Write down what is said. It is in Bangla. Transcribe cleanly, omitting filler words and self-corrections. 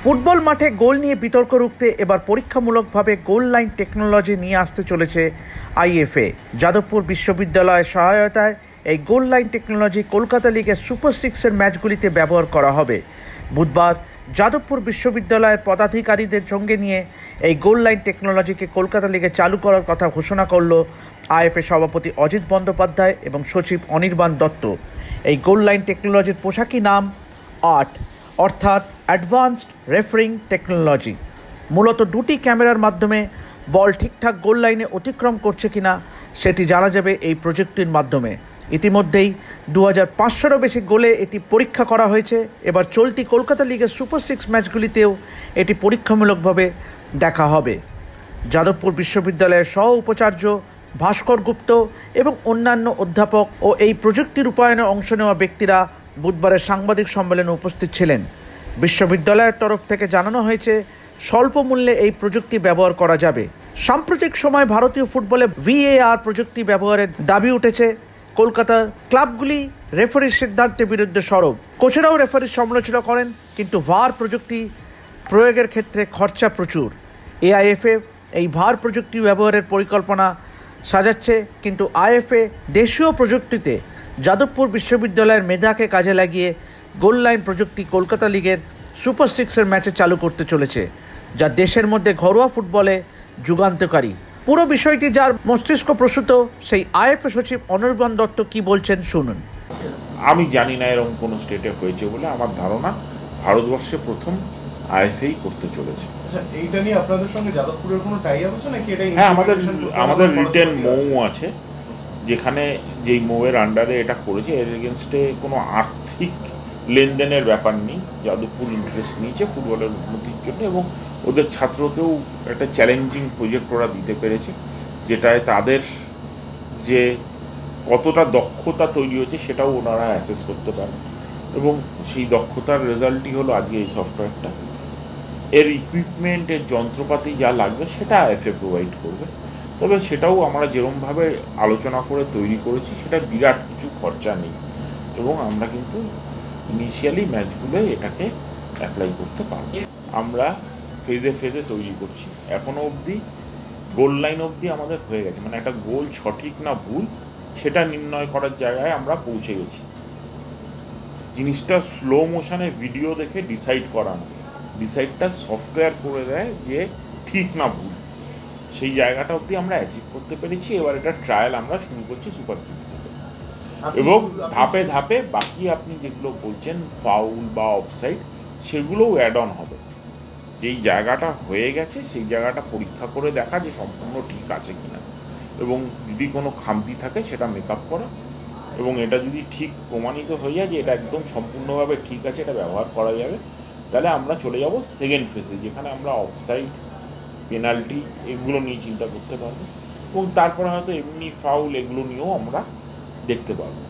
ফুটবল মাঠে গোল নিয়ে বিতর্ক রুখতে এবার পরীক্ষামূলকভাবে গোল লাইন টেকনোলজি নিয়ে আসতে চলেছে আইএফএ। যাদবপুর বিশ্ববিদ্যালয়ের সহায়তায় এই গোল লাইন টেকনোলজি কলকাতা লিগের সুপার সিক্সের ম্যাচগুলিতে ব্যবহার করা হবে। বুধবার যাদবপুর বিশ্ববিদ্যালয়ের পদাধিকারীদের সঙ্গে নিয়ে এই গোল লাইন টেকনোলজিকে কলকাতা লিগে চালু করার কথা ঘোষণা করল আইএফএ সভাপতি অজিত বন্দ্যোপাধ্যায় এবং সচিব অনির্বাণ দত্ত। এই গোল লাইন টেকনোলজির পোশাকি নাম আর্ট, অর্থাৎ অ্যাডভান্সড রেফারিং টেকনোলজি। মূলত দুটি ক্যামেরার মাধ্যমে বল ঠিকঠাক গোল লাইনে অতিক্রম করছে কিনা সেটি জানা যাবে এই প্রযুক্তির মাধ্যমে। ইতিমধ্যেই 2500-এরও বেশি গোলে এটি পরীক্ষা করা হয়েছে। এবার চলতি কলকাতা লিগের সুপার সিক্স ম্যাচগুলিতেও এটি পরীক্ষামূলকভাবে দেখা হবে। যাদবপুর বিশ্ববিদ্যালয়ের সহ উপাচার্য ভাস্কর গুপ্ত এবং অন্যান্য অধ্যাপক ও এই প্রযুক্তি রূপায়ণে অংশ নেওয়া ব্যক্তিরা বুধবারের সাংবাদিক সম্মেলনে উপস্থিত ছিলেন। বিশ্ববিদ্যালয়ের তরফ থেকে জানানো হয়েছে স্বল্প মূল্যে এই প্রযুক্তি ব্যবহার করা যাবে। সাম্প্রতিক সময় ভারতীয় ফুটবলে ভিএআর প্রযুক্তি ব্যবহারের দাবি উঠেছে। কলকাতার ক্লাবগুলি রেফারির সিদ্ধান্তের বিরুদ্ধে সরব। কোচেরাও রেফারির সমালোচনা করেন, কিন্তু ভার প্রযুক্তি প্রয়োগের ক্ষেত্রে খরচা প্রচুর। এআইএফএ এই ভার প্রযুক্তি ব্যবহারের পরিকল্পনা সাজাচ্ছে, কিন্তু আইএফএ দেশীয় প্রযুক্তিতে যাদবপুর বিশ্ববিদ্যালয়ের মেধাকে কাজে লাগিয়ে গোল লাইন প্রযুক্তি কলকাতা লিগের সুপার সিক্সের ম্যাচে চালু করতে চলেছে, যা দেশের মধ্যে ঘরোয়া ফুটবলে যুগান্তকারী। পুরো বিষয়টি যার মস্তিষ্ক প্রসূত সেই আইএফএ সচিব অনির্বাণ দত্ত কি বলছেন শুনুন। আমি জানি না এরকম কোনো স্টেটে হয়েছে বলে, আমার ধারণা ভারতবর্ষে প্রথম আইএফএই করতে চলেছে। আচ্ছা, এইটা নিয়ে আপনাদের সঙ্গে যাদবপুরের কোনো টাই আপ আছে নাকি? হ্যাঁ, আমাদের রিটেন মৌ আছে, যেখানে যেই মৌয়ের আন্ডারে এটা করেছে। এর এগেনস্টে কোনো আর্থিক লেনদেনের ব্যাপার নেই। যাদবপুর ইন্টারেস্ট নিয়েছে ফুটবলের উন্নতির জন্য, এবং ওদের ছাত্রকেও একটা চ্যালেঞ্জিং প্রজেক্ট ওরা দিতে পেরেছে, যেটায় তাদের যে কতটা দক্ষতা তৈরি হয়েছে সেটাও ওনারা অ্যাসেস করতে পারে, এবং সেই দক্ষতার রেজাল্টই হলো আজকে এই সফটওয়্যারটা। এর ইকুইপমেন্ট, এর যন্ত্রপাতি যা লাগবে সেটা আইএফএ প্রোভাইড করবে। তবে সেটাও আমরা যেরকমভাবে আলোচনা করে তৈরি করেছি সেটা বিরাট কিছু খরচা নেই, এবং আমরা কিন্তু ইনিশিয়ালি ম্যাচগুলোয় এটাকে অ্যাপ্লাই করতে পারব। আমরা ফেজে ফেজে তৈরি করছি। এখনও অবধি গোল লাইন অবধি আমাদের হয়ে গেছে, মানে একটা গোল সঠিক না ভুল সেটা নির্ণয় করার জায়গায় আমরা পৌঁছে গেছি। জিনিসটা স্লো মোশনে ভিডিও দেখে ডিসাইড করা না, ডিসাইডটা সফটওয়্যার করে দেয় যে ঠিক না ভুল, সেই জায়গাটা অবধি আমরা অ্যাচিভ করতে পেরেছি। এবার এটা ট্রায়াল আমরা শুরু করছি সুপার সিক্স থেকে, এবং ধাপে ধাপে বাকি আপনি যেগুলো বলছেন ফাউল বা অফসাইড সেগুলোও অ্যাড অন হবে। যেই জায়গাটা হয়ে গেছে সেই জায়গাটা পরীক্ষা করে দেখা যে সম্পূর্ণ ঠিক আছে কিনা, এবং যদি কোনো খামতি থাকে সেটা মেকআপ করা, এবং এটা যদি ঠিক প্রমাণিত হয়ে যায় যে এটা একদম সম্পূর্ণভাবে ঠিক আছে, এটা ব্যবহার করা যাবে, তাহলে আমরা চলে যাব সেকেন্ড ফেজে, যেখানে আমরা অফসাইড, পেনাল্টি এগুলো নিয়ে চিন্তা করতে পারবো, এবং তারপরে হয়তো এমনি ফাউল এগুলো নিয়েও আমরা দেখতে পারবো।